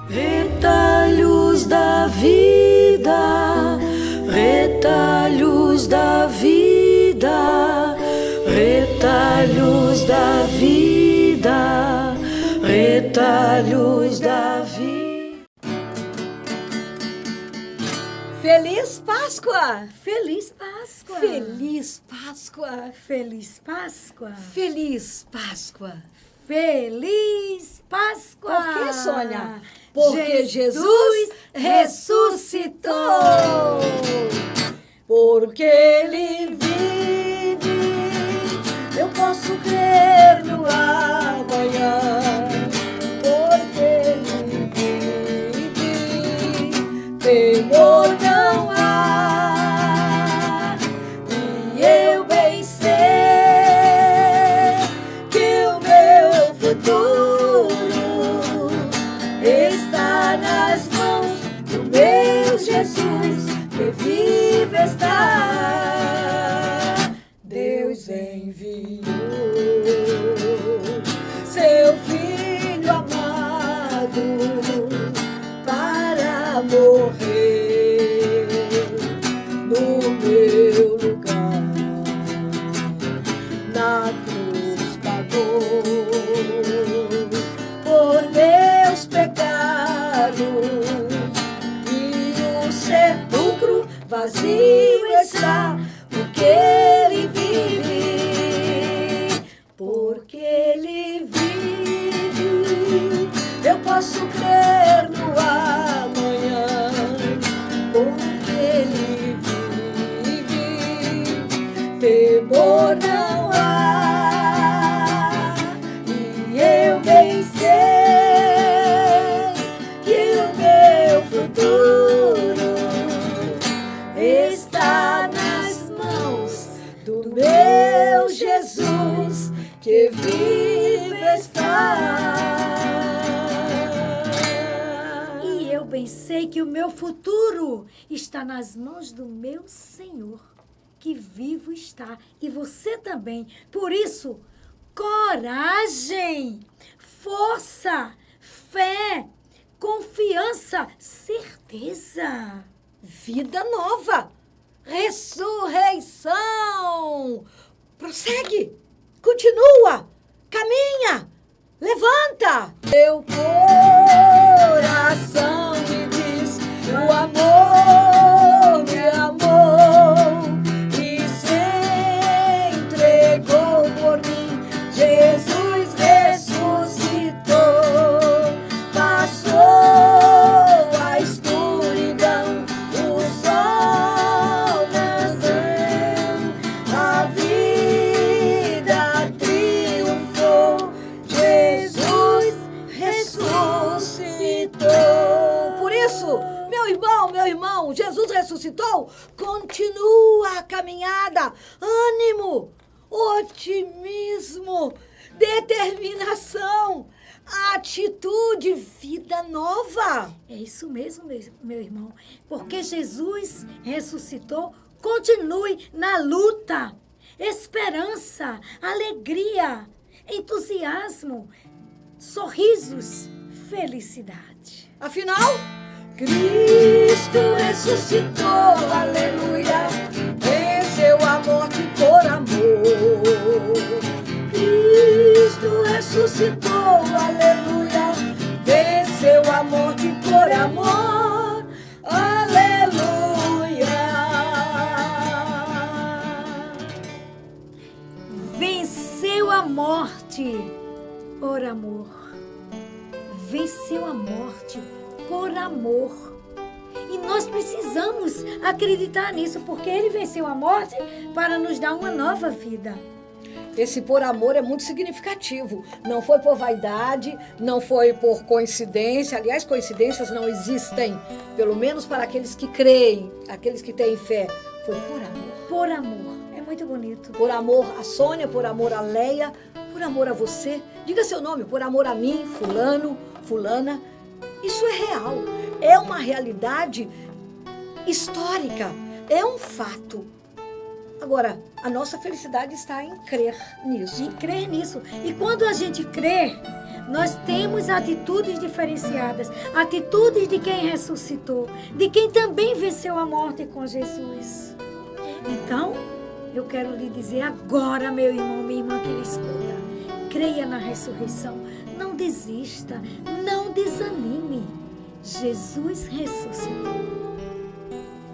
Retalhos da vida, retalhos da vida, retalhos da vida, retalhos da vida. Feliz Páscoa! Feliz Páscoa! Feliz Páscoa! Feliz Páscoa! Feliz Páscoa! Feliz Páscoa! Por que, Sônia? Porque Jesus ressuscitou! Porque Ele vive, eu posso crer no amanhã. Porque Ele vive, temor não há. E eu bem sei que o meu futuro está nas mãos do meu Jesus, que vive está. Deus enviou seu Filho amado para morrer no meu lugar. Na cruz pagou por meus pecados e o sepulcro vazio está, porque Ele vive, porque Ele vive, eu posso crer no amanhã, porque Ele vive, temor não há, e eu bem sei que o meu futuro está nas mãos do meu Jesus, que vive está. E eu bem sei que o meu futuro está nas mãos do meu Senhor, que vivo está. E você também. Por isso, coragem, força, fé, confiança, certeza. Vida nova, ressurreição. Prossegue, continua, caminha, levanta. Meu coração me diz, o amor me amou e se entregou por mim. Jesus ressuscitou, passou a escuridão, o sol nasceu, a vida triunfou, Jesus ressuscitou. Por isso, meu irmão, Jesus ressuscitou, continua a caminhada, ânimo, otimismo, determinação, atitude, vida nova. É isso mesmo, meu irmão. Porque Jesus ressuscitou, continue na luta. Esperança, alegria, entusiasmo, sorrisos, felicidade. Afinal, Cristo ressuscitou, aleluia, venceu a morte por amor. Cristo ressuscitou, aleluia, venceu a morte por amor, aleluia. Venceu a morte por amor. Venceu a morte por amor. E nós precisamos acreditar nisso, porque Ele venceu a morte para nos dar uma nova vida. Esse por amor é muito significativo. Não foi por vaidade, não foi por coincidência. Aliás, coincidências não existem. Pelo menos para aqueles que creem, aqueles que têm fé. Foi por amor. Por amor. É muito bonito. Por amor a Sônia, por amor a Leia, por amor a você. Diga seu nome, por amor a mim, fulano, fulana. Isso é real. É uma realidade histórica. É um fato. Agora, a nossa felicidade está em crer nisso. Em crer nisso. E quando a gente crê, Nós temos atitudes diferenciadas, atitudes de quem ressuscitou, de quem também venceu a morte com Jesus. Então, eu quero lhe dizer agora, meu irmão, minha irmã que lhe escuta, creia na ressurreição, não desista, não desanime. Jesus ressuscitou.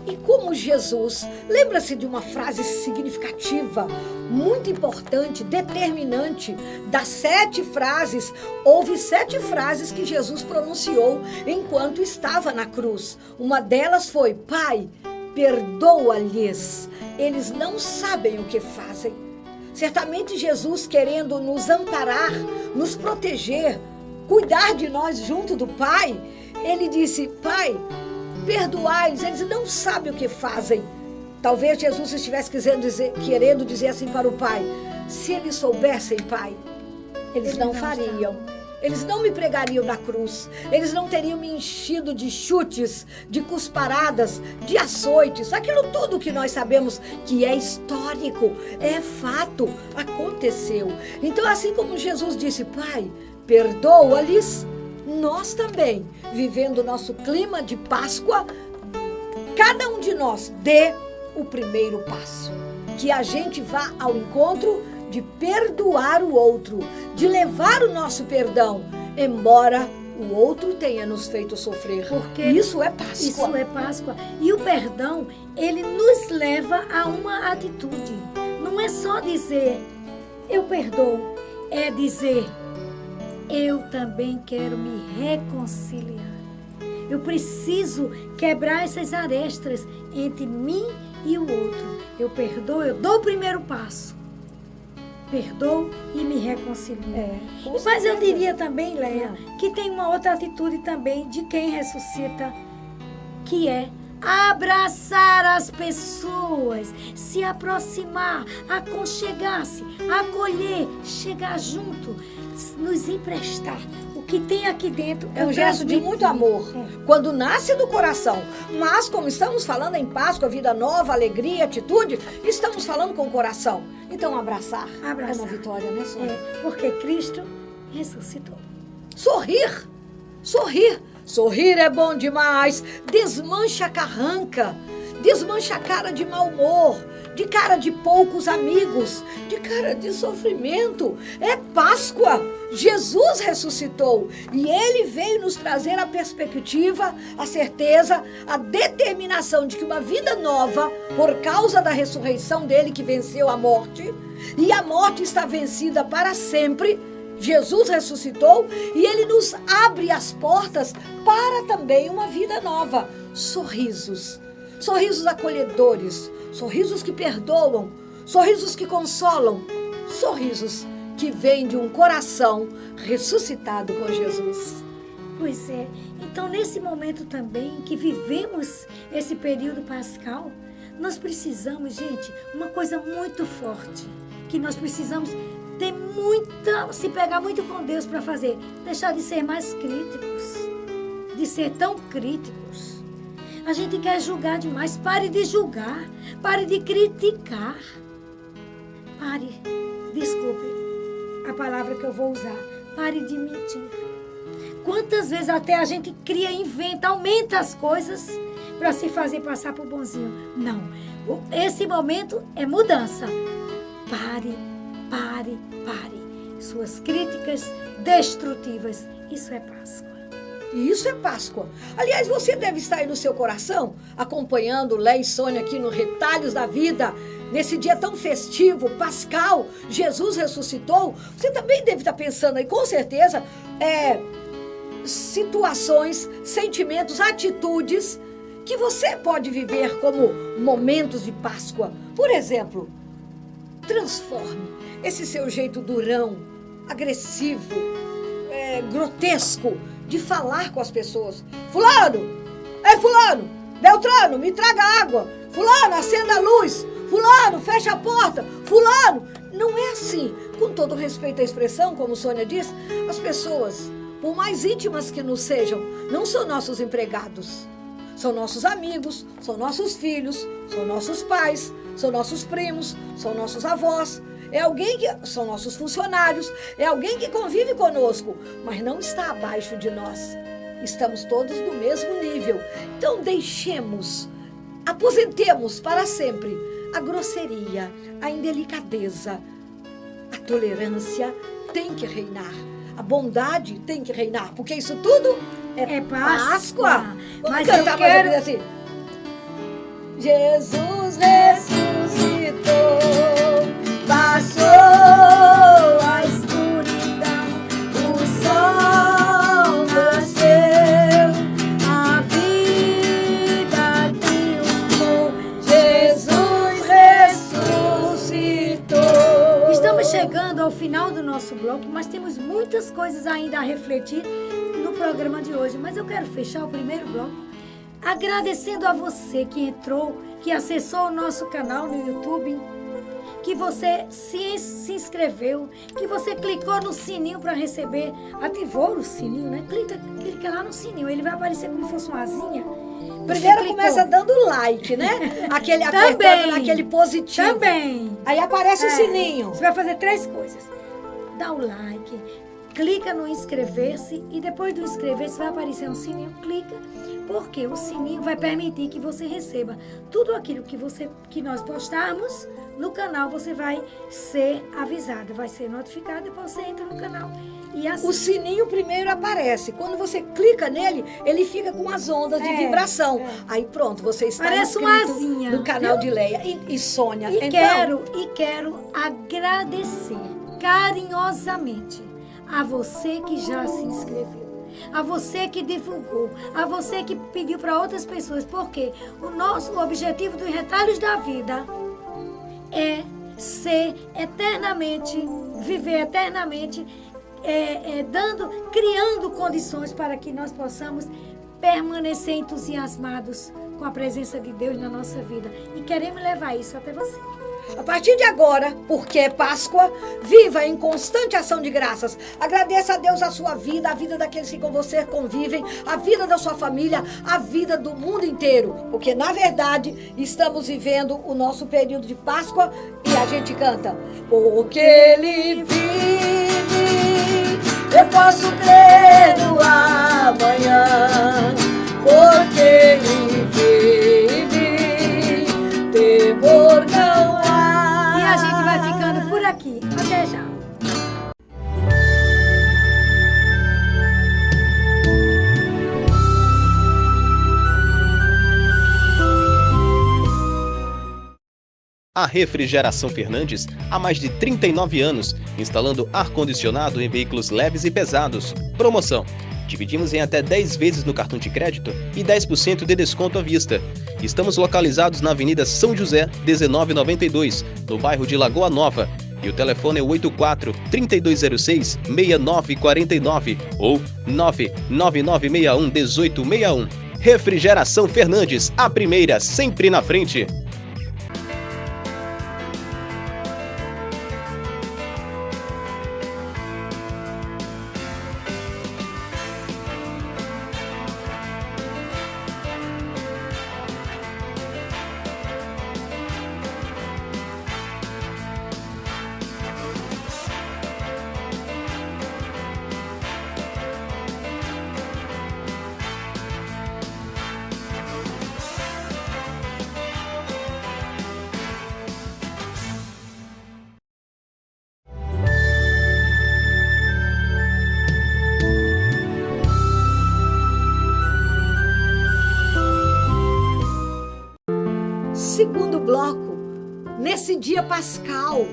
E como Jesus, lembra-se de uma frase significativa, muito importante, determinante, das 7 frases, houve 7 frases que Jesus pronunciou enquanto estava na cruz. Uma delas foi: Pai, perdoa-lhes, eles não sabem o que fazem. Certamente Jesus, querendo nos amparar, nos proteger, cuidar de nós junto do Pai, ele disse: Pai, perdoai-lhes, eles não sabem o que fazem. Talvez Jesus estivesse querendo dizer assim para o Pai: se eles soubessem, Pai, eles não fariam. Eles não me pregariam na cruz. Eles não teriam me enchido de chutes, de cusparadas, de açoites. Aquilo tudo que nós sabemos que é histórico, é fato, aconteceu. Então, assim como Jesus disse: Pai, perdoa-lhes, nós também, vivendo o nosso clima de Páscoa, cada um de nós dê o primeiro passo. Que a gente vá ao encontro de perdoar o outro, de levar o nosso perdão, embora o outro tenha nos feito sofrer. Porque isso é Páscoa. Isso é Páscoa. E o perdão, ele nos leva a uma atitude. Não é só dizer, eu perdoo. É dizer, eu também quero me reconciliar. Eu preciso quebrar essas arestas entre mim e o outro. Eu perdoo, eu dou o primeiro passo. Perdoo e me reconcilio. Mas eu diria também, Leia, que tem uma outra atitude também de quem ressuscita, que é abraçar as pessoas, se aproximar, aconchegar-se, acolher, chegar junto, nos emprestar. O que tem aqui dentro é um gesto de muito amor, quando nasce do coração. Mas como estamos falando em Páscoa, vida nova, alegria, atitude, estamos falando com o coração. Então abraçar é uma vitória, né, Sônia? Porque Cristo ressuscitou. Sorrir, sorrir. Sorrir é bom demais, desmancha a carranca, desmancha a cara de mau humor, de cara de poucos amigos, de cara de sofrimento. É Páscoa, Jesus ressuscitou e Ele veio nos trazer a perspectiva, a certeza, a determinação de que uma vida nova, por causa da ressurreição dele que venceu a morte, e a morte está vencida para sempre. Jesus ressuscitou e Ele nos abre as portas para também uma vida nova. Sorrisos, sorrisos acolhedores, sorrisos que perdoam, sorrisos que consolam, sorrisos que vêm de um coração ressuscitado com Jesus. Pois é, então nesse momento também que vivemos esse período pascal, nós precisamos, gente, uma coisa muito forte, que nós precisamos ter se pegar muito com Deus para fazer, deixar de ser mais críticos, de ser tão críticos. A gente quer julgar demais, pare de julgar, pare de criticar, pare, desculpe a palavra que eu vou usar, pare de mentir. Quantas vezes até a gente cria, inventa, aumenta as coisas para se fazer passar por bonzinho. Não, esse momento é mudança. Pare. Suas críticas destrutivas. Isso é Páscoa. Isso é Páscoa. Aliás, você deve estar aí no seu coração, acompanhando Leia e Sônia aqui no Retalhos da Vida, nesse dia tão festivo, pascal, Jesus ressuscitou. Você também deve estar pensando aí, com certeza, situações, sentimentos, atitudes que você pode viver como momentos de Páscoa. Por exemplo, transforme esse seu jeito durão, agressivo, grotesco de falar com as pessoas. Fulano, Beltrano, me traga água. Fulano, acenda a luz. Fulano, fecha a porta. Fulano, não é assim. Com todo respeito à expressão, como Sônia diz, as pessoas, por mais íntimas que nos sejam, não são nossos empregados. São nossos amigos, são nossos filhos, são nossos pais, são nossos primos, são nossos avós. é alguém que são nossos funcionários, é alguém que convive conosco, mas não está abaixo de nós. Estamos todos no mesmo nível. Então aposentemos para sempre a grosseria, a indelicadeza. A tolerância tem que reinar. A bondade tem que reinar, porque isso tudo é Páscoa. Mas Vamos cantar eu quero... mais assim. Jesus ressuscitou, passou a escuridão, o sol nasceu, a vida triunfou, Jesus ressuscitou. Estamos chegando ao final do nosso bloco, mas temos muitas coisas ainda a refletir no programa de hoje. Mas eu quero fechar o primeiro bloco agradecendo a você que entrou, que acessou o nosso canal no YouTube, que você se inscreveu, que você clicou no sininho para receber, ativou o sininho, né? Clica lá no sininho, ele vai aparecer como se fosse uma asinha. Primeiro começa dando like, né? Aquele apertando naquele positivo. Também. Aí aparece o sininho. Você vai fazer 3 coisas. Dá o like, clica no inscrever-se e depois do inscrever-se vai aparecer um sininho, clica, porque o sininho vai permitir que você receba tudo aquilo que nós postarmos no canal, você vai ser avisada, vai ser notificada, depois você entra no canal e assiste. O sininho primeiro aparece, quando você clica nele, ele fica com as ondas de vibração. Aí pronto, você está parece inscrito uma asinha, no canal de Leia e Sônia. E quero agradecer carinhosamente a você que já se inscreveu, a você que divulgou, a você que pediu para outras pessoas, porque o objetivo dos Retalhos da Vida é ser eternamente, viver eternamente, criando condições para que nós possamos permanecer entusiasmados com a presença de Deus na nossa vida. E queremos levar isso até você. A partir de agora, porque é Páscoa, viva em constante ação de graças. Agradeça a Deus a sua vida, a vida daqueles que com você convivem, a vida da sua família, a vida do mundo inteiro. Porque, na verdade, estamos vivendo o nosso período de Páscoa e a gente canta: porque Ele vive, eu posso crer no amanhã. Porque Ele vive, temor não há. E a gente vai ficando por aqui. Até já. A Refrigeração Fernandes há mais de 39 anos, instalando ar-condicionado em veículos leves e pesados. Promoção: dividimos em até 10 vezes no cartão de crédito e 10% de desconto à vista. Estamos localizados na Avenida São José, 1992, no bairro de Lagoa Nova. E o telefone é 84-3206-6949 ou 99961-1861. Refrigeração Fernandes, a primeira, sempre na frente. Segundo bloco, nesse dia pascal,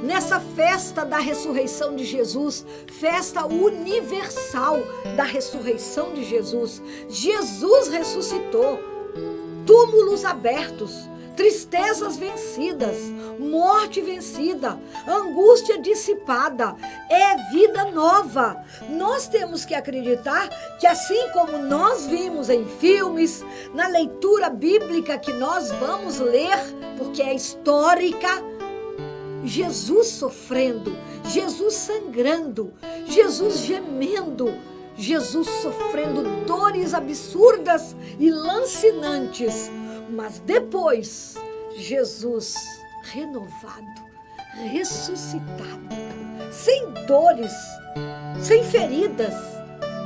nessa festa da ressurreição de Jesus, festa universal da ressurreição de Jesus. Jesus ressuscitou, túmulos abertos, tristezas vencidas, morte vencida, angústia dissipada, é vida nova. Nós temos que acreditar que assim como nós vimos em filmes, na leitura bíblica que nós vamos ler, porque é histórica, Jesus sofrendo, Jesus sangrando, Jesus gemendo, Jesus sofrendo dores absurdas e lancinantes, mas depois Jesus renovado, ressuscitado, sem dores, sem feridas,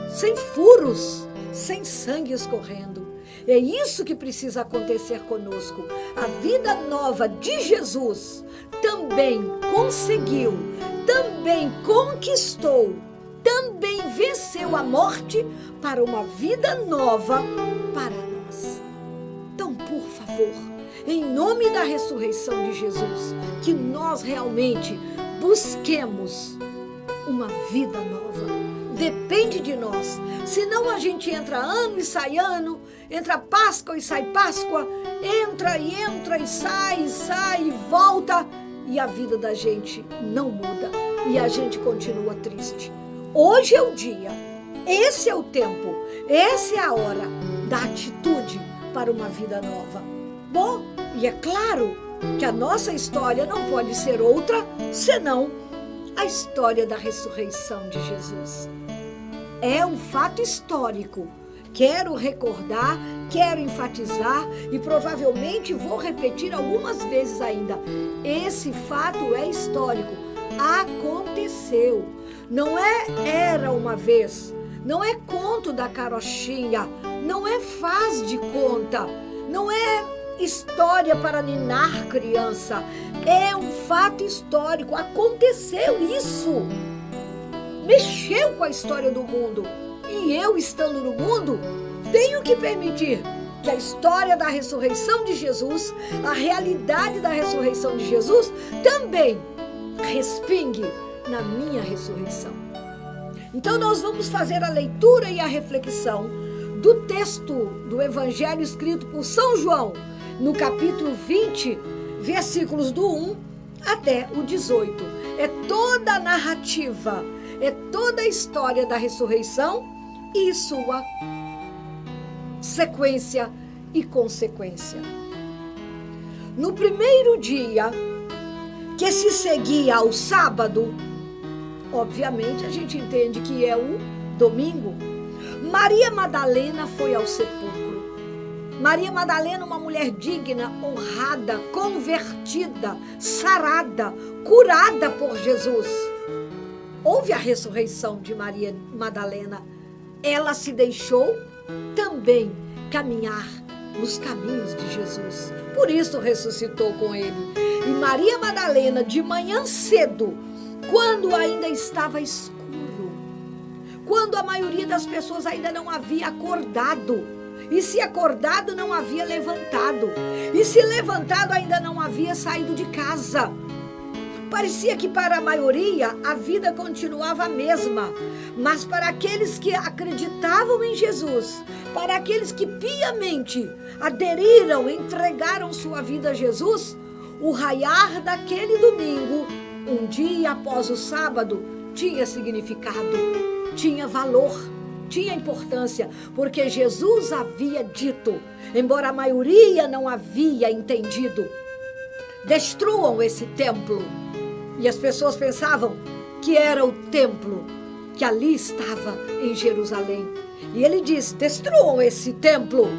sem furos, sem sangue escorrendo. É isso que precisa acontecer conosco. A vida nova de Jesus também conseguiu, também conquistou, também venceu a morte para uma vida nova para nós. Então, por favor, em nome da ressurreição de Jesus, que nós realmente busquemos uma vida nova. Depende de nós. Senão a gente entra ano e sai ano, entra Páscoa e sai Páscoa, entra e sai e volta, e a vida da gente não muda e a gente continua triste. Hoje é o dia, esse é o tempo, essa é a hora da atitude para uma vida nova. Bom, e é claro que a nossa história não pode ser outra senão a história da ressurreição de Jesus. É um fato histórico. Quero recordar, quero enfatizar e provavelmente vou repetir algumas vezes ainda. Esse fato é histórico. Aconteceu. Não é era uma vez. Não é conto da carochinha. Não é faz de conta. Não é história para ninar criança. É um fato histórico. Aconteceu isso. Mexeu com a história do mundo. E eu, estando no mundo, tenho que permitir que a história da ressurreição de Jesus, a realidade da ressurreição de Jesus, também respingue na minha ressurreição. Então nós vamos fazer a leitura e a reflexão do texto do Evangelho escrito por São João, no capítulo 20, versículos do 1 até o 18. É toda a narrativa, é toda a história da ressurreição e sua sequência e consequência. No primeiro dia que se seguia ao sábado, obviamente a gente entende que é o domingo, Maria Madalena foi ao sepulcro. Maria Madalena, uma mulher digna, honrada, convertida, sarada, curada por Jesus. Houve a ressurreição de Maria Madalena. Ela se deixou também caminhar nos caminhos de Jesus. Por isso ressuscitou com ele. E Maria Madalena, de manhã cedo, quando ainda estava escuro, quando a maioria das pessoas ainda não havia acordado, e se acordado não havia levantado, e se levantado ainda não havia saído de casa. Parecia que para a maioria a vida continuava a mesma, mas para aqueles que acreditavam em Jesus, para aqueles que piamente aderiram, entregaram sua vida a Jesus, o raiar daquele domingo, um dia após o sábado, tinha significado, tinha valor, tinha importância, porque Jesus havia dito, embora a maioria não havia entendido: destruam esse templo. E as pessoas pensavam que era o templo que ali estava em Jerusalém. E ele diz: destruam esse templo.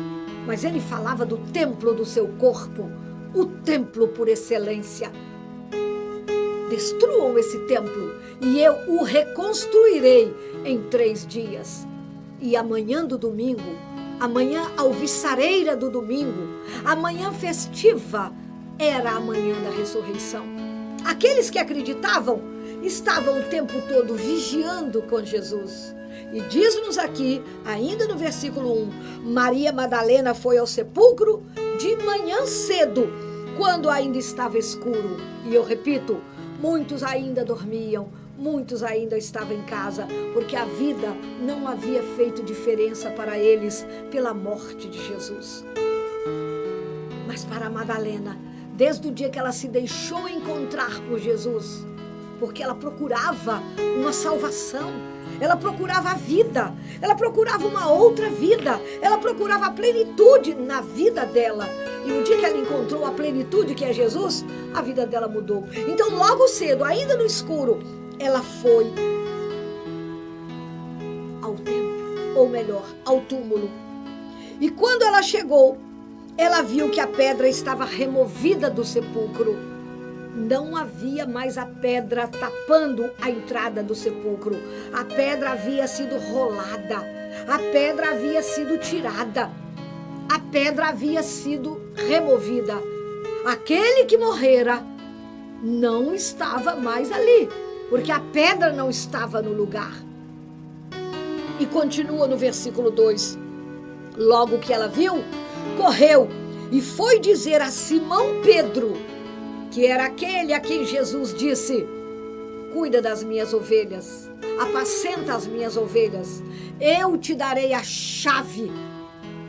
Mas ele falava do templo do seu corpo, o templo por excelência. Destruam esse templo e eu o reconstruirei em 3 dias. E amanhã do domingo, amanhã alviçareira do domingo, amanhã festiva, era a manhã da ressurreição. Aqueles que acreditavam estavam o tempo todo vigiando com Jesus. E diz-nos aqui, ainda no versículo 1, Maria Madalena foi ao sepulcro de manhã cedo, quando ainda estava escuro. E eu repito, muitos ainda dormiam, muitos ainda estavam em casa, porque a vida não havia feito diferença para eles pela morte de Jesus. Mas para Madalena, desde o dia que ela se deixou encontrar por Jesus, porque ela procurava uma salvação, ela procurava a vida, ela procurava uma outra vida, ela procurava a plenitude na vida dela. E no dia que ela encontrou a plenitude que é Jesus, a vida dela mudou. Então logo cedo, ainda no escuro, ela foi ao templo, ou melhor, ao túmulo. E quando ela chegou, ela viu que a pedra estava removida do sepulcro. não havia mais a pedra tapando a entrada do sepulcro. A pedra havia sido rolada, a pedra havia sido tirada, a pedra havia sido removida. Aquele que morrera não estava mais ali, porque a pedra não estava no lugar. E continua no versículo 2. Logo que ela viu, correu e foi dizer a Simão Pedro, que era aquele a quem Jesus disse: cuida das minhas ovelhas, apacenta as minhas ovelhas, eu te darei a chave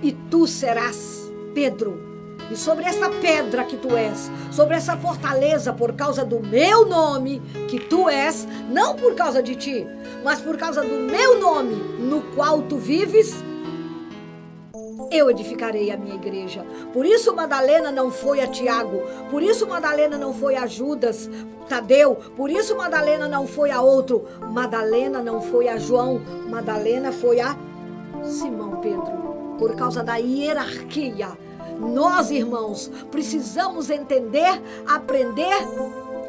e tu serás Pedro. E sobre essa pedra que tu és, sobre essa fortaleza, por causa do meu nome que tu és, não por causa de ti, mas por causa do meu nome no qual tu vives, eu edificarei a minha igreja. Por isso Madalena não foi a Tiago, por isso Madalena não foi a Judas Tadeu, por isso Madalena não foi a outro, Madalena não foi a João, Madalena foi a Simão Pedro, por causa da hierarquia. Nós, irmãos, precisamos entender, aprender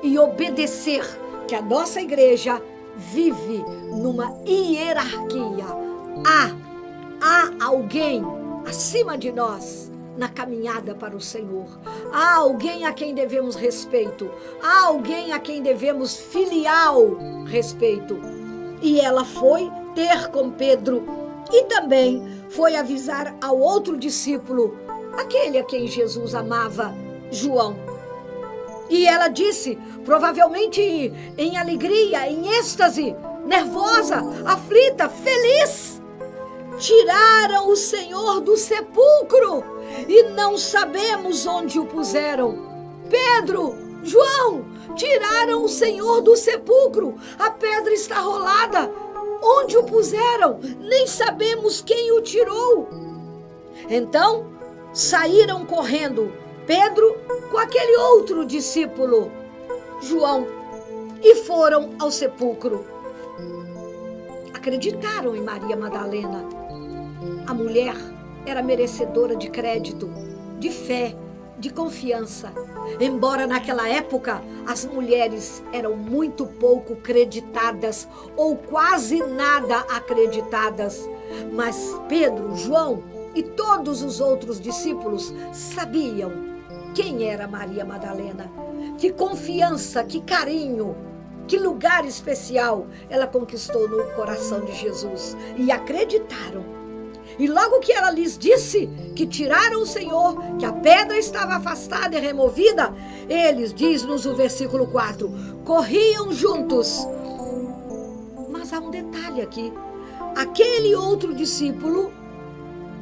e obedecer que a nossa igreja vive numa hierarquia. Há alguém acima de nós na caminhada para o Senhor. Há alguém a quem devemos respeito. Há alguém a quem devemos filial respeito. E ela foi ter com Pedro e também foi avisar ao outro discípulo, aquele a quem Jesus amava, João. E ela disse, provavelmente em alegria, em êxtase, nervosa, aflita, feliz: tiraram o Senhor do sepulcro e não sabemos onde o puseram. Pedro, João, tiraram o Senhor do sepulcro, a pedra está rolada. Onde o puseram? Nem sabemos quem o tirou. Então saíram correndo Pedro com aquele outro discípulo, João, e foram ao sepulcro. Acreditaram em Maria Madalena. A mulher era merecedora de crédito, de fé, de confiança. Embora naquela época as mulheres eram muito pouco creditadas ou quase nada acreditadas, mas Pedro, João e todos os outros discípulos sabiam quem era Maria Madalena, que confiança, que carinho, que lugar especial ela conquistou no coração de Jesus, e acreditaram. E logo que ela lhes disse que tiraram o Senhor, que a pedra estava afastada e removida, eles, diz-nos o versículo 4, corriam juntos. Mas há um detalhe aqui: aquele outro discípulo,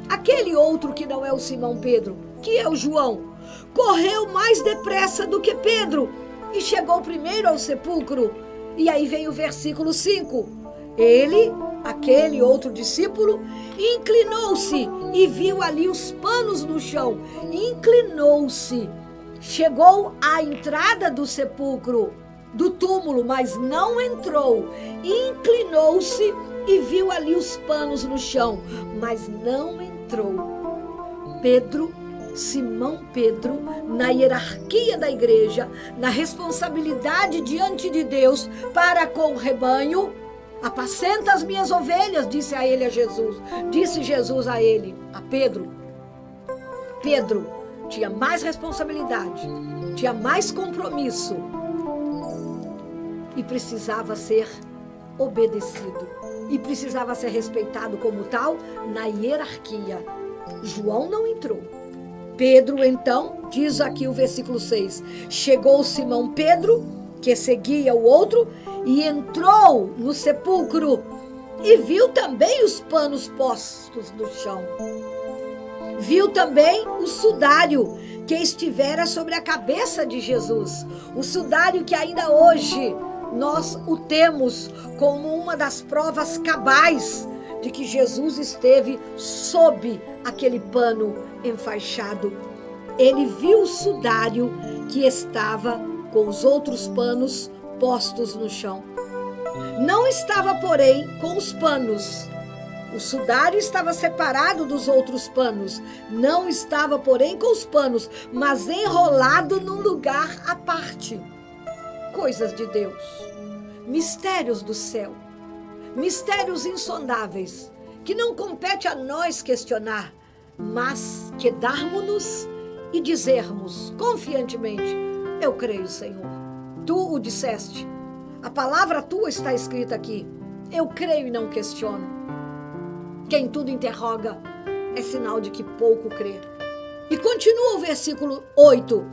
aquele outro que não é o Simão Pedro, que é o João, correu mais depressa do que Pedro e chegou primeiro ao sepulcro. E aí vem o versículo 5. Ele, aquele outro discípulo, inclinou-se e viu ali os panos no chão. Inclinou-se. Chegou à entrada do sepulcro, do túmulo, mas não entrou. Inclinou-se e viu ali os panos no chão, mas não entrou. Pedro, Simão Pedro, na hierarquia da igreja, na responsabilidade diante de Deus para com o rebanho, apacenta as minhas ovelhas, disse a ele a Jesus. Disse Jesus a ele, a Pedro. Pedro tinha mais responsabilidade, tinha mais compromisso e precisava ser obedecido e precisava ser respeitado como tal na hierarquia. João não entrou. Pedro, então, diz aqui o versículo 6, chegou Simão Pedro, que seguia o outro, e entrou no sepulcro e viu também os panos postos no chão. Viu também o sudário que estivera sobre a cabeça de Jesus. O sudário que ainda hoje nós o temos como uma das provas cabais de que Jesus esteve sob aquele pano enfaixado. Ele viu o sudário que estava com os outros panos postos no chão. Não estava, porém, com os panos. O sudário estava separado dos outros panos. Não estava, porém, com os panos, mas enrolado num lugar à parte. coisas de Deus, mistérios do céu, mistérios insondáveis, que não compete a nós questionar, mas quedarmos-nos e dizermos confiantemente: eu creio, Senhor. Tu o disseste. A palavra tua está escrita aqui. Eu creio e não questiono. Quem tudo interroga é sinal de que pouco crê. E continua o versículo 8.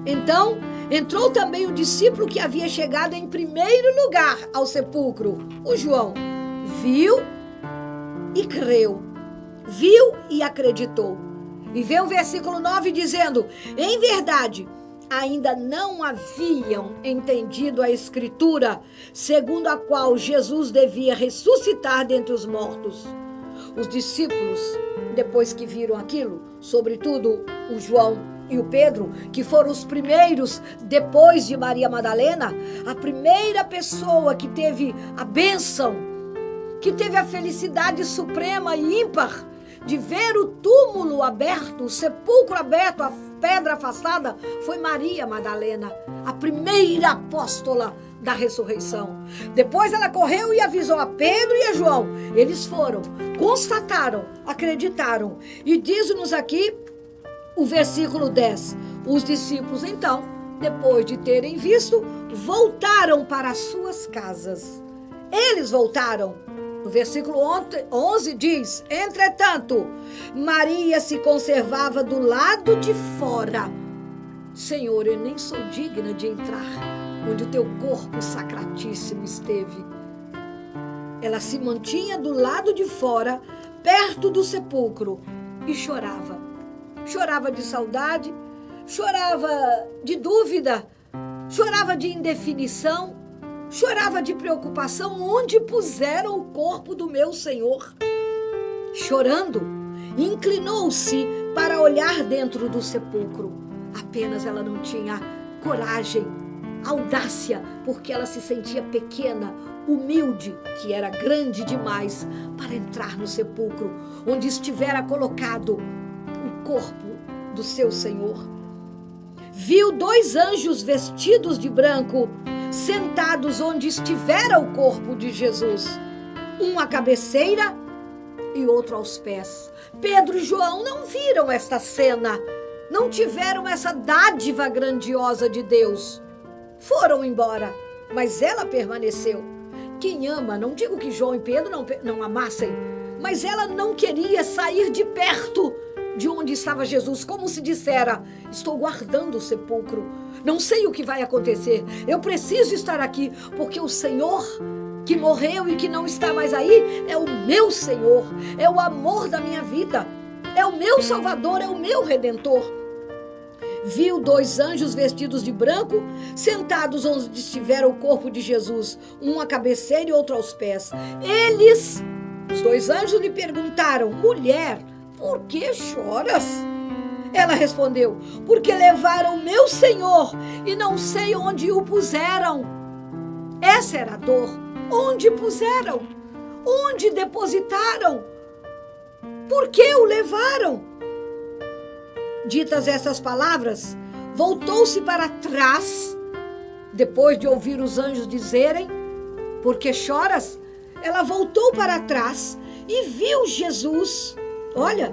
Então, entrou também o discípulo que havia chegado em primeiro lugar ao sepulcro, o João. Viu e creu. Viu e acreditou. E vê o versículo 9 dizendo: em verdade, ainda não haviam entendido a Escritura, segundo a qual Jesus devia ressuscitar dentre os mortos. Os discípulos, depois que viram aquilo, sobretudo o João e o Pedro, que foram os primeiros depois de Maria Madalena, a primeira pessoa que teve a bênção, que teve a felicidade suprema e ímpar de ver o túmulo aberto, o sepulcro aberto, a pedra afastada, foi Maria Madalena, a primeira apóstola da ressurreição. Depois ela correu e avisou a Pedro e a João. Eles foram, constataram, acreditaram. E diz-nos aqui o versículo 10. Os discípulos, então, depois de terem visto, voltaram para as suas casas. Eles voltaram. O versículo 11 diz: entretanto, Maria se conservava do lado de fora. Senhor, eu nem sou digna de entrar onde o teu corpo sacratíssimo esteve. Ela se mantinha do lado de fora, perto do sepulcro, e chorava. Chorava de saudade, chorava de dúvida, chorava de indefinição, chorava de preocupação. Onde puseram o corpo do meu Senhor? Chorando, inclinou-se para olhar dentro do sepulcro. Apenas ela não tinha coragem, audácia, porque ela se sentia pequena, humilde, que era grande demais para entrar no sepulcro, onde estivera colocado o corpo do seu Senhor. Viu 2 anjos vestidos de branco, sentados onde estivera o corpo de Jesus, um à cabeceira e outro aos pés. Pedro e João não viram esta cena, não tiveram essa dádiva grandiosa de Deus. Foram embora, mas ela permaneceu. Quem ama, não digo que João e Pedro não amassem, mas ela não queria sair de perto de onde estava Jesus, como se dissera: estou guardando o sepulcro, não sei o que vai acontecer, eu preciso estar aqui, porque o Senhor que morreu e que não está mais aí é o meu Senhor, é o amor da minha vida, é o meu Salvador, é o meu Redentor. Viu 2 anjos vestidos de branco, sentados onde estivera o corpo de Jesus, um à cabeceira e outro aos pés. Eles, os 2 anjos, lhe perguntaram: mulher, por que choras? Ela respondeu: porque levaram meu Senhor e não sei onde o puseram. Essa era a dor. Onde puseram? Onde depositaram? Por que o levaram? Ditas essas palavras, voltou-se para trás, depois de ouvir os anjos dizerem: por que choras? Ela voltou para trás e viu Jesus. Olha,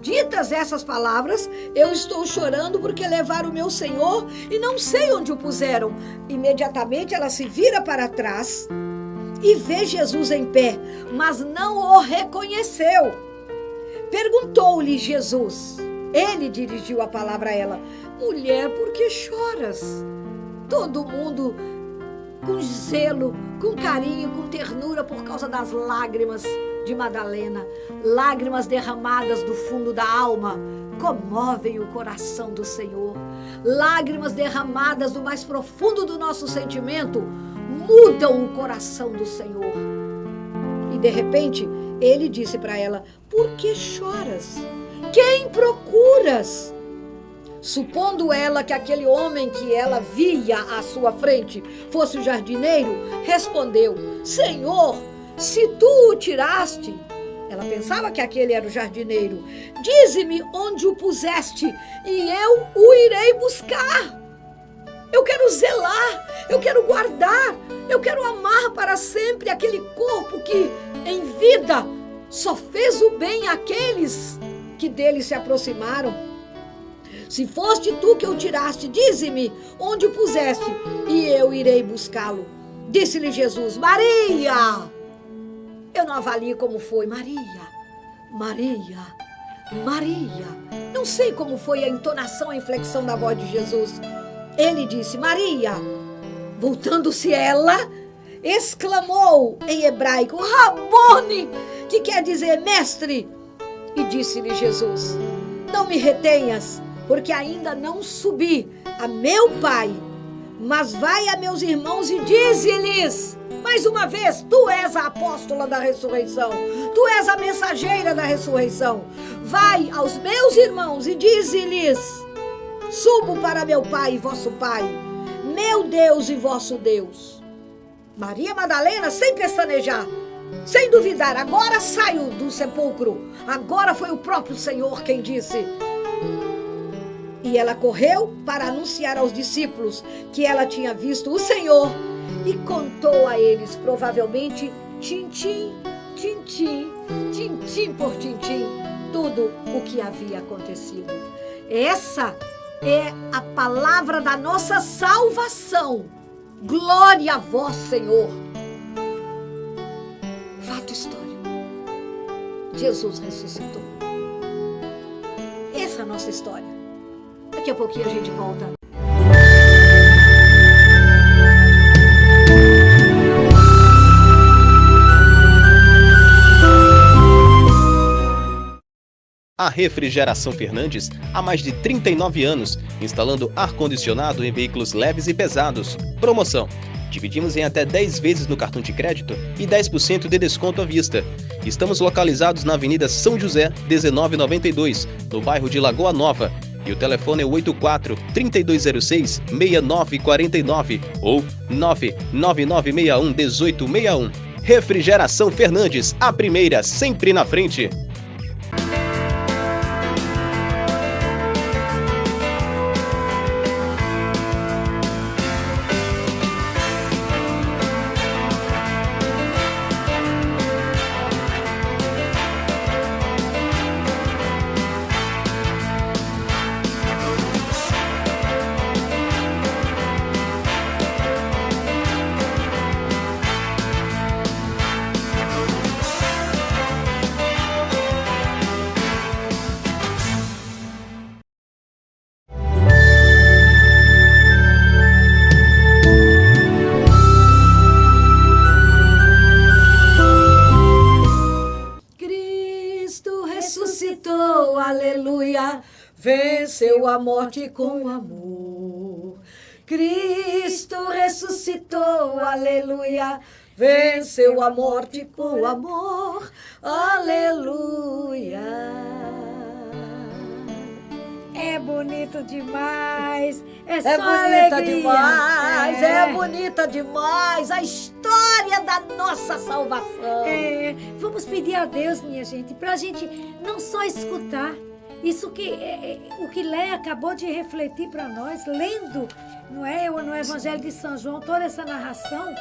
ditas essas palavras, eu estou chorando porque levaram o meu Senhor e não sei onde o puseram. Imediatamente ela se vira para trás e vê Jesus em pé, mas não o reconheceu. Perguntou-lhe Jesus. Ele dirigiu a palavra a ela: mulher, por que choras? Todo mundo com zelo, com carinho, com ternura por causa das lágrimas de Madalena, lágrimas derramadas do fundo da alma, comovem o coração do Senhor. Lágrimas derramadas do mais profundo do nosso sentimento mudam o coração do Senhor. E de repente, ele disse para ela: por que choras? Quem procuras? Supondo ela que aquele homem que ela via à sua frente fosse o jardineiro, respondeu: Senhor, se tu o tiraste, ela pensava que aquele era o jardineiro, dize-me onde o puseste e eu o irei buscar. Eu quero zelar, eu quero guardar, eu quero amar para sempre aquele corpo que, em vida, só fez o bem àqueles que dele se aproximaram. Se foste tu que o tiraste, dize-me onde o puseste, e eu irei buscá-lo. Disse-lhe Jesus: Maria! Eu não avalio como foi. Maria, Maria, Maria. Não sei como foi a entonação, a inflexão da voz de Jesus. Ele disse: Maria. Voltando-se ela, exclamou em hebraico: Rabone, que quer dizer mestre. E disse-lhe Jesus: Não me retenhas, porque ainda não subi a meu Pai, mas vai a meus irmãos e dize-lhes, mais uma vez, tu és a apóstola da ressurreição, tu és a mensageira da ressurreição. Vai aos meus irmãos e dize-lhes: subo para meu Pai e vosso Pai, meu Deus e vosso Deus. Maria Madalena, sem pestanejar, sem duvidar, agora saiu do sepulcro. Agora foi o próprio Senhor quem disse. E ela correu para anunciar aos discípulos que ela tinha visto o Senhor e contou a eles, provavelmente, tintim, tintim, tintim por tintim, tudo o que havia acontecido. Essa é a palavra da nossa salvação. Glória a vós, Senhor. Fato histórico. Jesus ressuscitou. Essa é a nossa história. Daqui a pouquinho a gente volta. A Refrigeração Fernandes, há mais de 39 anos, instalando ar-condicionado em veículos leves e pesados. Promoção: dividimos em até 10 vezes no cartão de crédito e 10% de desconto à vista. Estamos localizados na Avenida São José, 1992, no bairro de Lagoa Nova. E o telefone é 84-3206-6949 ou 99961-1861. Refrigeração Fernandes, a primeira, sempre na frente. Ressuscitou, aleluia, venceu a morte com amor. Cristo ressuscitou, aleluia, venceu a morte com amor, aleluia. É bonito demais, é só bonita alegria. demais, é bonita demais a história da nossa salvação. Vamos pedir a Deus, minha gente, para a gente não só escutar isso que o que Léa acabou de refletir para nós, lendo, não é, no Evangelho de São João, toda essa narração.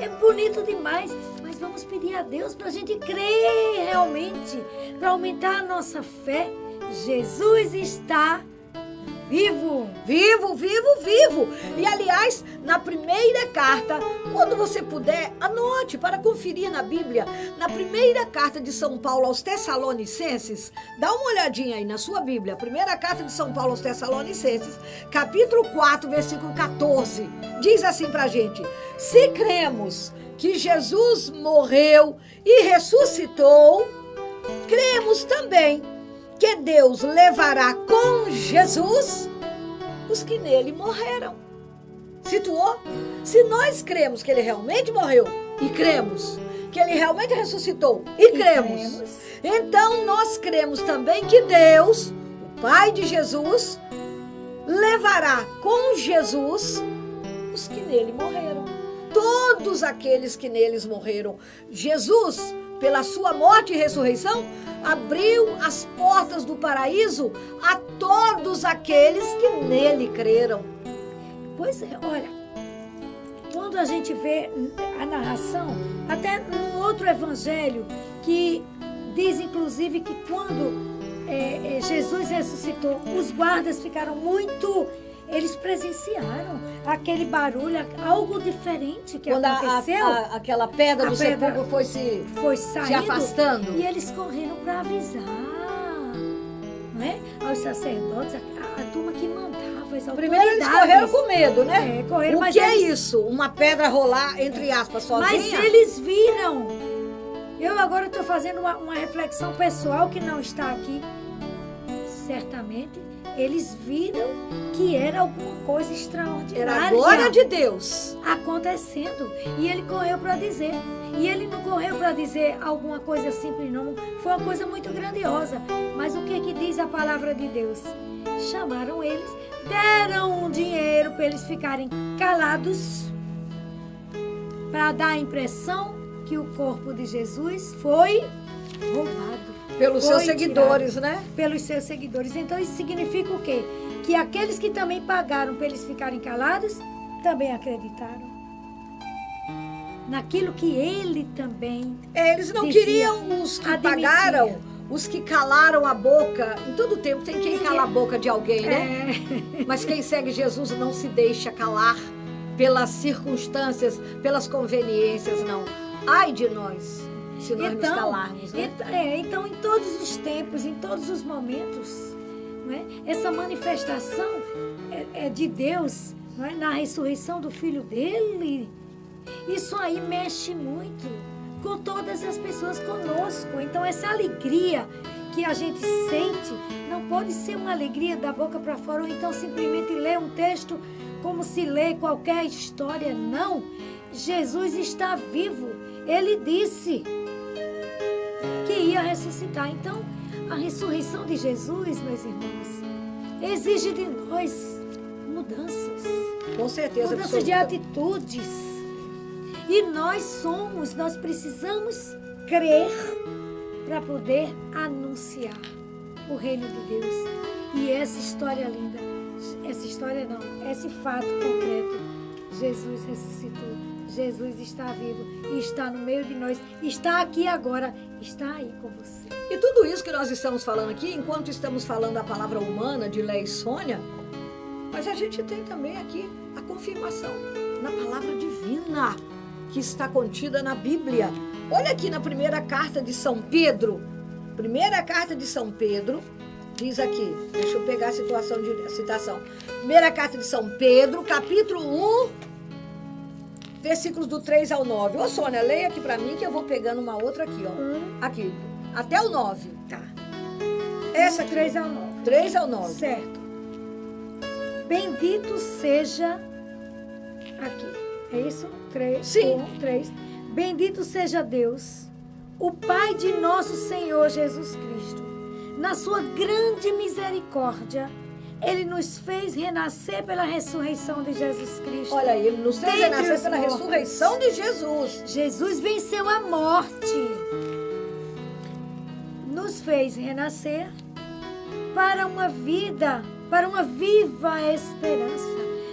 É bonito demais, mas vamos pedir a Deus para a gente crer realmente, para aumentar a nossa fé. Jesus está vivo. Vivo, vivo, vivo. E, aliás, na primeira carta, quando você puder, anote para conferir na Bíblia. Na primeira carta de São Paulo aos Tessalonicenses, dá uma olhadinha aí na sua Bíblia. Primeira carta de São Paulo aos Tessalonicenses, capítulo 4, versículo 14. Diz assim pra gente: se cremos que Jesus morreu e ressuscitou, cremos também que Deus levará com Jesus os que nele morreram. Situou? Se nós cremos que ele realmente morreu e cremos que ele realmente ressuscitou e cremos, então nós cremos também que Deus, o Pai de Jesus, levará com Jesus os que nele morreram. Todos aqueles que neles morreram. Jesus, pela sua morte e ressurreição, abriu as portas do paraíso a todos aqueles que nele creram. Pois é, olha, quando a gente vê a narração, até num outro evangelho, que diz inclusive que quando Jesus ressuscitou, os guardas ficaram muito... Eles presenciaram aquele barulho, algo diferente que Quando aconteceu. aquela pedra do pedra sepulcro foi saindo, se afastando. e eles correram para avisar, não é? Aos sacerdotes, a turma que mandava, as autoridades. Primeiro eles correram com medo, né? Correram, o mas que é eles, isso? Uma pedra rolar, entre aspas, sozinha? Mas eles viram. Eu agora estou fazendo uma reflexão pessoal que não está aqui. Certamente, eles viram que era alguma coisa extraordinária. Era a glória de Deus acontecendo. E ele correu para dizer. E ele não correu para dizer alguma coisa simples, não. Foi uma coisa muito grandiosa. Mas o que diz a palavra de Deus? Chamaram eles, deram um dinheiro para eles ficarem calados, para dar a impressão que o corpo de Jesus foi roubado. Pelos seus seguidores, né? Pelos seus seguidores. Então isso significa o quê? Que aqueles que também pagaram para eles ficarem calados, também acreditaram naquilo que ele também Eles não dizia, queriam os que admitia. pagaram, os que calaram a boca. Em todo tempo tem quem cala a boca de alguém, né? Mas quem segue Jesus não se deixa calar pelas circunstâncias, pelas conveniências, não. Ai de nós, se nós nos calarmos, né? Então, em todos os tempos, em todos os momentos, não é? Essa manifestação é de Deus, não é? Na ressurreição do Filho dele. Isso aí mexe muito com todas as pessoas conosco. Então, essa alegria que a gente sente não pode ser uma alegria da boca para fora, ou então simplesmente ler um texto como se lê qualquer história. Não. Jesus está vivo. Ele disse que ia ressuscitar. Então, a ressurreição de Jesus, meus irmãos, exige de nós mudanças. Com certeza. Mudanças de atitudes. E nós precisamos crer para poder anunciar o reino de Deus. E essa história linda, esse fato concreto, Jesus ressuscitou. Jesus está vivo e está no meio de nós, está aqui agora, está aí com você. E tudo isso que nós estamos falando aqui, enquanto estamos falando a palavra humana de Léia e Sônia, mas a gente tem também aqui a confirmação na palavra divina que está contida na Bíblia. Olha aqui na primeira carta de São Pedro. Primeira carta de São Pedro, diz aqui, deixa eu pegar a citação. Primeira carta de São Pedro, capítulo 1, versículos do 3 ao 9. Ô, Sônia, leia aqui pra mim que eu vou pegando uma outra aqui, ó. Aqui, até o 9. Tá. Essa aqui. 3 ao 9. 3 ao 9. Certo. Bendito seja... Aqui. É isso? 3. Sim. 3. Bendito seja Deus, o Pai de nosso Senhor Jesus Cristo. Na sua grande misericórdia, Ele nos fez renascer pela ressurreição de Jesus Cristo. Olha aí, Ele nos fez renascer pela ressurreição de Jesus. Jesus venceu a morte. Nos fez renascer para uma vida, para uma viva esperança,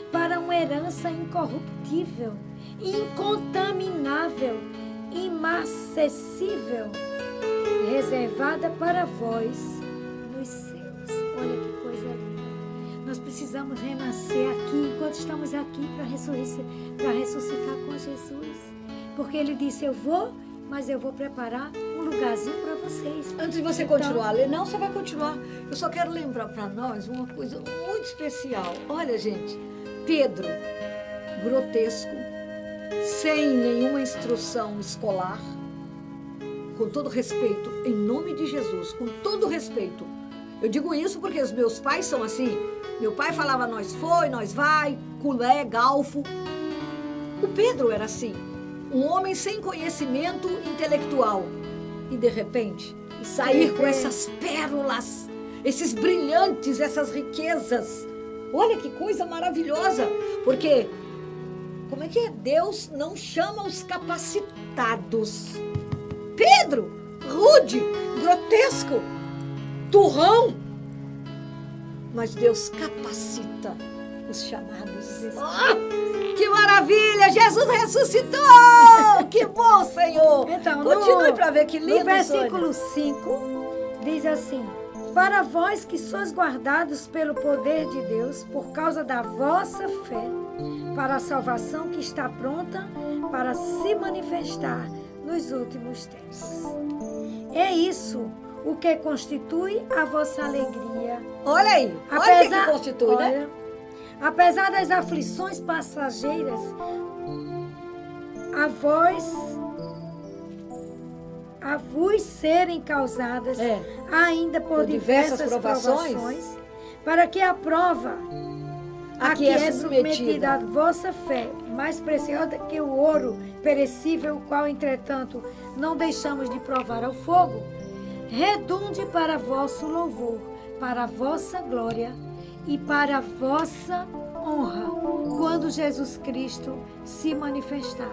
para uma herança incorruptível, incontaminável, imacessível, reservada para vós nos céus. Olha que coisa linda. Nós precisamos renascer aqui, enquanto estamos aqui, para ressuscitar com Jesus. Porque Ele disse, eu vou, mas eu vou preparar um lugarzinho para vocês. Antes de você continuar a ler, não, você vai continuar. Eu só quero lembrar para nós uma coisa muito especial. Olha, gente, Pedro, grotesco, sem nenhuma instrução escolar, com todo respeito, em nome de Jesus, com todo respeito. Eu digo isso porque os meus pais são assim. Meu pai falava, nós foi, nós vai, culé, galfo. O Pedro era assim, um homem sem conhecimento intelectual. E de repente, sair com essas pérolas, esses brilhantes, essas riquezas. Olha que coisa maravilhosa, porque... Como é que é? Deus não chama os capacitados. Pedro, rude, grotesco, turrão. Mas Deus capacita os chamados. Que maravilha! Jesus ressuscitou! Que bom, Senhor! Então, continue para ver que lindo. No versículo 5, diz assim: para vós que sois guardados pelo poder de Deus, por causa da vossa fé, para a salvação que está pronta para se manifestar nos últimos tempos. É isso o que constitui a vossa alegria. Olha aí, olha o que constitui, né? Apesar das aflições passageiras, a vos serem causadas ainda por diversas provações, para que a prova a que é submetida a vossa fé, mais preciosa que o ouro perecível, o qual, entretanto, não deixamos de provar ao fogo, redunde para vosso louvor, para a vossa glória e para a vossa honra, quando Jesus Cristo se manifestar.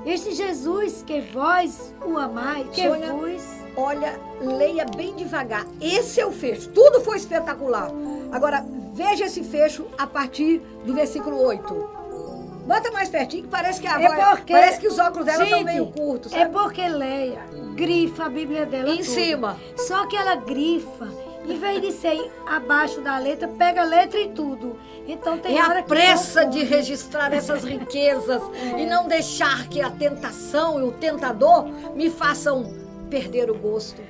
Este Jesus que vós o amais, que Sônia, vos... Olha, leia bem devagar. Esse é o fecho. Tudo foi espetacular. Agora, veja esse fecho a partir do versículo 8. Bota mais pertinho, que parece que a voz, parece que os óculos dela estão meio curtos, sabe? É porque Leia grifa a Bíblia dela em toda. cima. Só que ela grifa, em vez de ser abaixo da letra, pega a letra e tudo. Então tem hora a que pressa de registrar essas riquezas e não deixar que a tentação e o tentador me façam perder o gosto.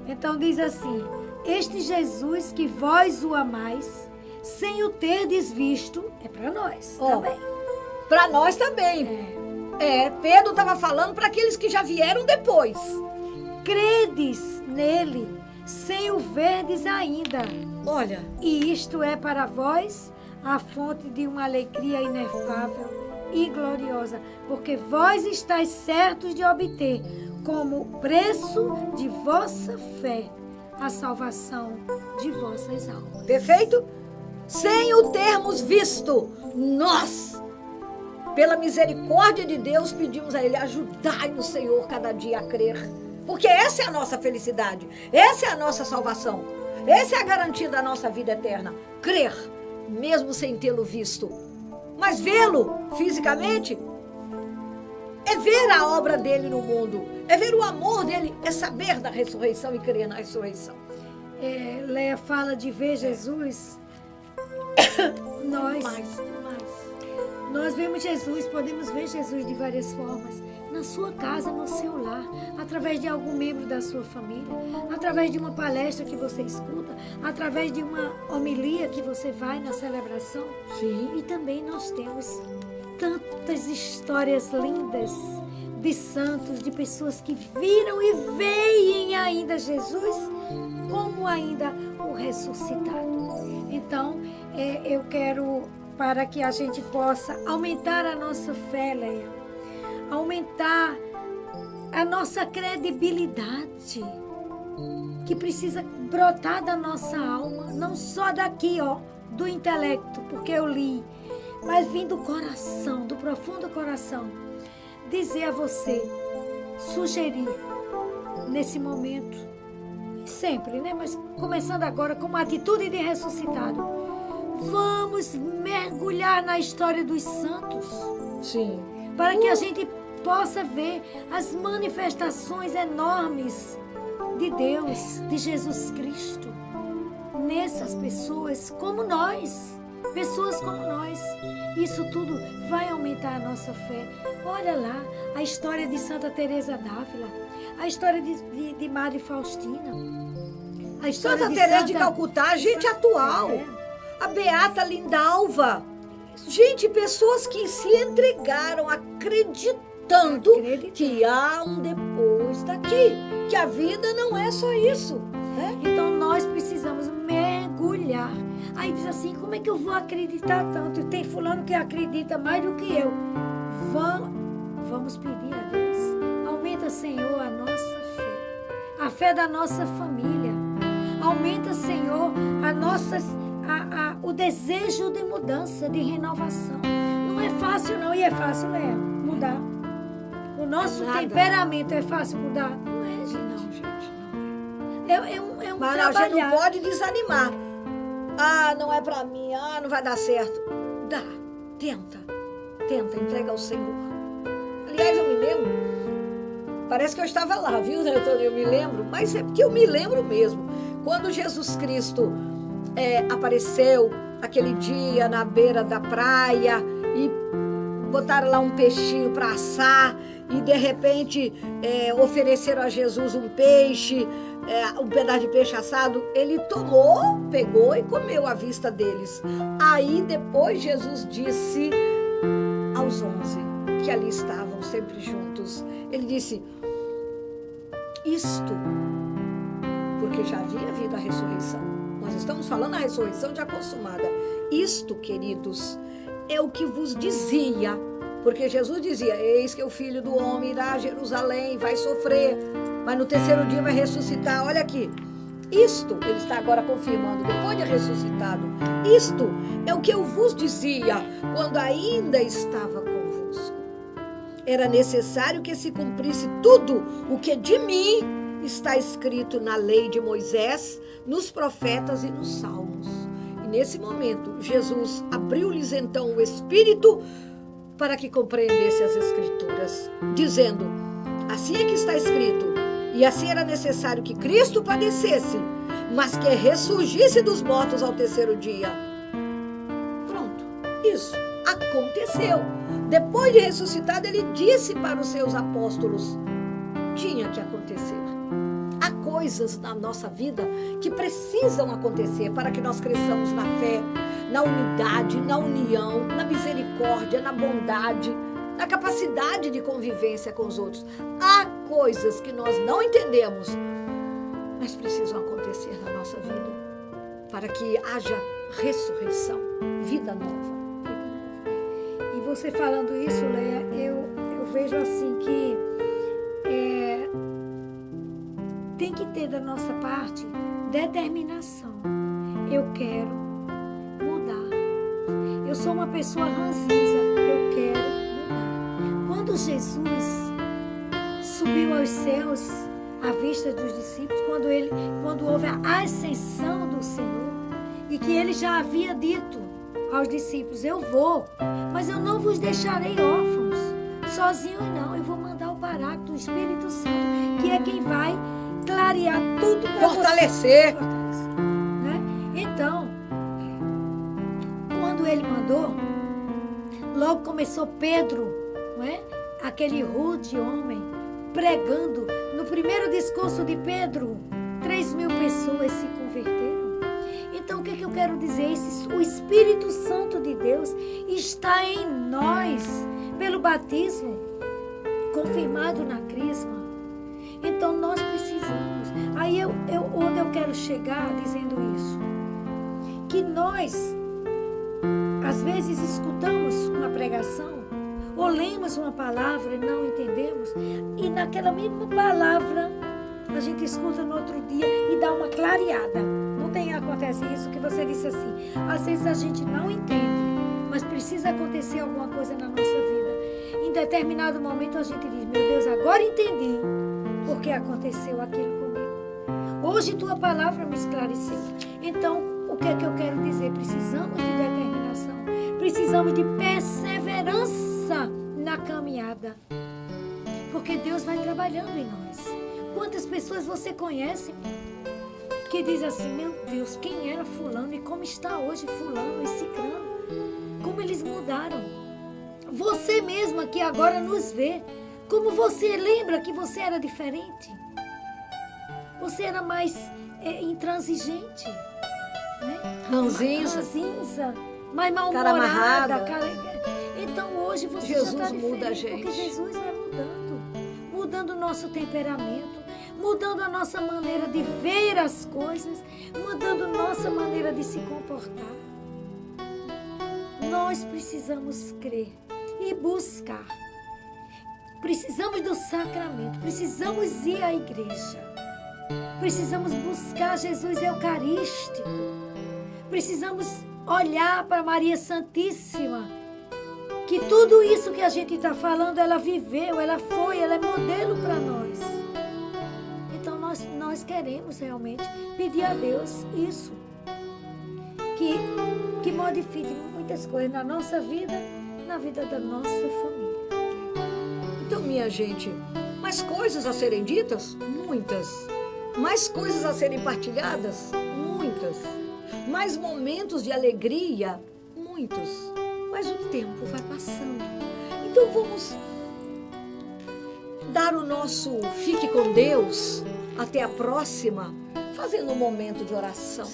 Então diz assim: este Jesus que vós o amais, sem o terdes visto, é para nós também. Para nós também. Pedro estava falando para aqueles que já vieram depois. Credes nele, sem o verdes ainda. Olha. E isto é para vós a fonte de uma alegria inefável e gloriosa, porque vós estáis certos de obter, como preço de vossa fé, a salvação de vossas almas. Perfeito? Sem o termos visto, nós, pela misericórdia de Deus, pedimos a Ele: ajudai-nos, Senhor, cada dia a crer. Porque essa é a nossa felicidade, essa é a nossa salvação, essa é a garantia da nossa vida eterna. Crer, mesmo sem tê-lo visto. Mas vê-lo fisicamente é ver a obra dele no mundo, é ver o amor dele, é saber da ressurreição e crer na ressurreição. Leia fala de ver Jesus. Nós vemos Jesus, podemos ver Jesus de várias formas. Na sua casa, no seu lar, através de algum membro da sua família, através de uma palestra que você escuta, através de uma homilia que você vai na celebração. Sim. E também nós temos tantas histórias lindas de santos, de pessoas que viram e veem ainda Jesus como ainda o ressuscitado. Então, eu quero, para que a gente possa aumentar a nossa fé, Leia, aumentar a nossa credibilidade, que precisa brotar da nossa alma, não só daqui, do intelecto, porque eu li, mas vindo do coração, do profundo coração, dizer a você, sugerir nesse momento, sempre, né? Mas começando agora com uma atitude de ressuscitado, vamos mergulhar na história dos santos. Sim. Para que a gente possa ver as manifestações enormes de Deus, de Jesus Cristo, nessas pessoas como nós, pessoas como nós. Isso tudo vai aumentar a nossa fé. Olha lá a história de Santa Teresa d'Ávila, a história de Madre Faustina, a história Santa de Teresa de Calcutá, gente atual, a Beata Lindalva. Gente, pessoas que se entregaram acreditando que há um depois daqui, que a vida não é só isso. Né? Então nós precisamos mergulhar. Aí diz assim, como é que eu vou acreditar tanto? Tem fulano que acredita mais do que eu. Vamos pedir a Deus. Aumenta, Senhor, a nossa fé. A fé da nossa família. Aumenta, Senhor, o desejo de mudança, de renovação. Não é fácil não, e é fácil mudar. O nosso temperamento é fácil mudar? Não é, gente. Não, gente, não é um Mas trabalhar. A gente não pode desanimar. Ah, não é pra mim, não vai dar certo. Dá, tenta, entrega ao Senhor. Aliás, eu me lembro, parece que eu estava lá, viu, Antônio? Eu me lembro, mas é porque eu me lembro mesmo. Quando Jesus Cristo apareceu aquele dia na beira da praia e botaram lá um peixinho para assar e de repente ofereceram a Jesus um peixe, um pedaço de peixe assado, ele tomou, pegou e comeu à vista deles. Aí depois Jesus disse aos 11 que ali estavam sempre juntos, ele disse, isto, porque já havia havido a ressurreição, nós estamos falando a ressurreição já consumada, isto, queridos, é o que vos dizia, porque Jesus dizia, eis que o Filho do Homem irá a Jerusalém, vai sofrer, mas no terceiro dia vai ressuscitar. Olha aqui, isto, ele está agora confirmando, depois de ressuscitado, isto é o que eu vos dizia quando ainda estava convosco. Era necessário que se cumprisse tudo o que de mim está escrito na lei de Moisés, nos profetas e nos salmos. E nesse momento, Jesus abriu-lhes então o Espírito para que compreendesse as Escrituras, dizendo, assim é que está escrito, e assim era necessário que Cristo padecesse, mas que ressurgisse dos mortos ao terceiro dia. Pronto, isso aconteceu. Depois de ressuscitado, ele disse para os seus apóstolos, tinha que acontecer. Há coisas na nossa vida que precisam acontecer para que nós cresçamos na fé, na unidade, na união, na misericórdia, na bondade, na capacidade de convivência com os outros. Há coisas que nós não entendemos, mas precisam acontecer na nossa vida para que haja ressurreição, vida nova. E você falando isso, Leia, eu vejo assim que tem que ter da nossa parte determinação. Eu quero mudar. Eu sou uma pessoa ranzinza, eu quero mudar. Quando Jesus subiu aos céus à vista dos discípulos, quando houve a ascensão do Senhor, e que ele já havia dito aos discípulos, eu vou, mas eu não vos deixarei órfãos, sozinhos não, eu vou mandar o Paráclito, o Espírito Santo, que é quem vai clarear tudo para fortalecer. Né? Então, quando ele mandou, logo começou Pedro, não é? Aquele rude homem, pregando. No primeiro discurso de Pedro, 3.000 pessoas se converteram. Então, o que eu quero dizer? O Espírito Santo de Deus está em nós, pelo batismo, confirmado na crisma. Então, nós precisamos. Aí, onde eu quero chegar dizendo isso? Que nós, às vezes, escutamos uma pregação, ou lemos uma palavra e não entendemos, e naquela mesma palavra, a gente escuta no outro dia e dá uma clareada. Acontece isso que você disse assim, às vezes a gente não entende, mas precisa acontecer alguma coisa na nossa vida. Em determinado momento a gente diz, meu Deus, agora entendi porque aconteceu aquilo comigo. Hoje tua palavra me esclareceu. Então, o que é que eu quero dizer? Precisamos de determinação, precisamos de perseverança na caminhada, porque Deus vai trabalhando em nós. Quantas pessoas você conhece que diz assim, meu Deus, quem era fulano e como está hoje fulano e ciclano? Como eles mudaram. Você mesma que agora nos vê, como você lembra que você era diferente? Você era mais intransigente, né? Ranzinza, mais mal-humorada. Então hoje você Jesus já está diferente, muda a gente. porque Jesus vai mudando o nosso temperamento, mudando a nossa maneira de ver as coisas, mudando a nossa maneira de se comportar. Nós precisamos crer e buscar. Precisamos do sacramento, precisamos ir à igreja. Precisamos buscar Jesus Eucarístico. Precisamos olhar para Maria Santíssima, que tudo isso que a gente está falando, ela viveu, ela foi, ela é modelo para nós. Então nós queremos realmente pedir a Deus isso. Que modifique muitas coisas na nossa vida, na vida da nossa família. Então, minha gente, mais coisas a serem ditas? Muitas. Mais coisas a serem partilhadas? Muitas. Mais momentos de alegria? Muitos. Mas o tempo vai passando. Então vamos dar o nosso fique com Deus até a próxima, fazendo um momento de oração.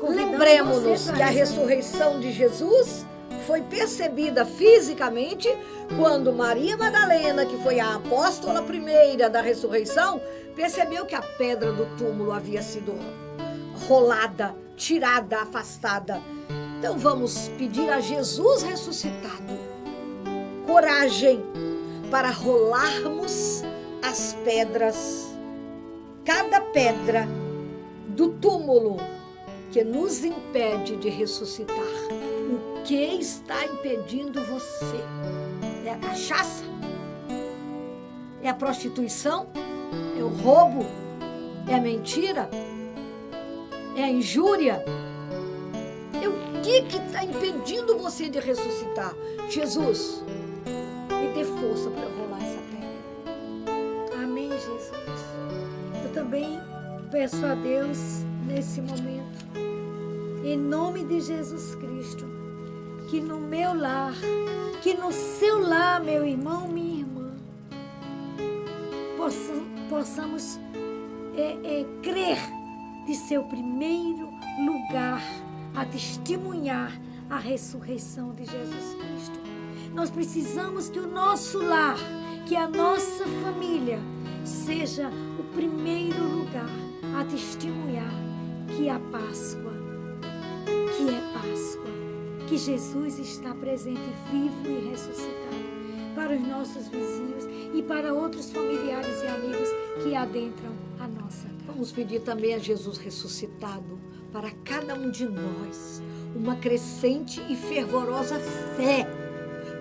Lembremos-nos que a ressurreição de Jesus foi percebida fisicamente quando Maria Madalena, que foi a apóstola primeira da ressurreição, percebeu que a pedra do túmulo havia sido rolada, tirada, afastada. Então vamos pedir a Jesus ressuscitado coragem para rolarmos as pedras, cada pedra do túmulo que nos impede de ressuscitar. O que está impedindo você? É a cachaça? É a prostituição? É o roubo? É a mentira? É a injúria? É o que está impedindo você de ressuscitar? Jesus, me dê força para eu rolar essa pedra. Amém, Jesus. Eu também peço a Deus, nesse momento, em nome de Jesus Cristo, que no meu lar, que no seu lar, meu irmão, minha irmã, possamos crer de ser o primeiro lugar a testemunhar a ressurreição de Jesus Cristo. Nós precisamos que o nosso lar, que a nossa família, seja o primeiro lugar a testemunhar que a Páscoa, que é Páscoa, que Jesus está presente, vivo e ressuscitado, para os nossos vizinhos e para outros familiares e amigos que adentram a nossa casa. Vamos pedir também a Jesus ressuscitado para cada um de nós uma crescente e fervorosa fé,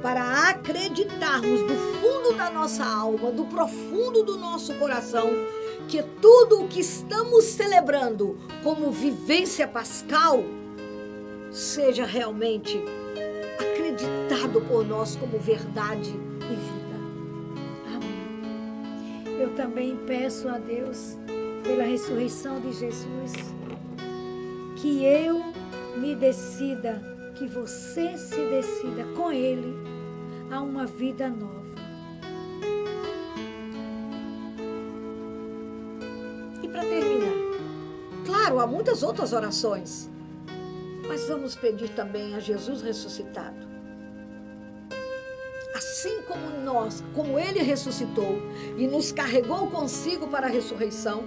para acreditarmos do fundo da nossa alma, do profundo do nosso coração, que tudo o que estamos celebrando como vivência pascal seja realmente acreditado por nós como verdade e vida. Amém. Eu também peço a Deus, pela ressurreição de Jesus, que eu me decida, que você se decida com Ele a uma vida nova. E para terminar, claro, há muitas outras orações, mas vamos pedir também a Jesus ressuscitado. Assim como Ele ressuscitou e nos carregou consigo para a ressurreição,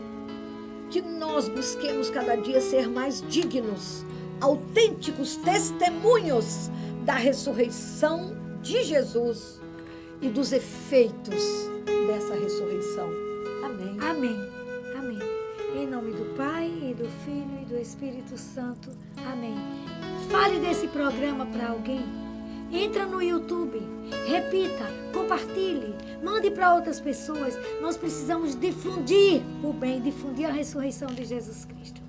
que nós busquemos cada dia ser mais dignos, autênticos testemunhos da ressurreição de Jesus e dos efeitos dessa ressurreição. Amém. Amém. Amém. Em nome do Pai, e do Filho e do Espírito Santo. Amém. Fale desse programa para alguém. Entra no YouTube, repita, compartilhe, mande para outras pessoas. Nós precisamos difundir o bem, difundir a ressurreição de Jesus Cristo.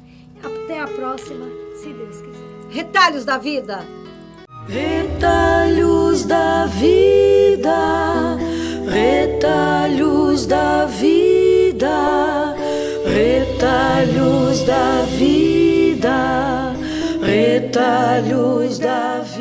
Até a próxima, se Deus quiser. Retalhos da vida. Retalhos da vida, retalhos da vida, retalhos da vida, retalhos da vida.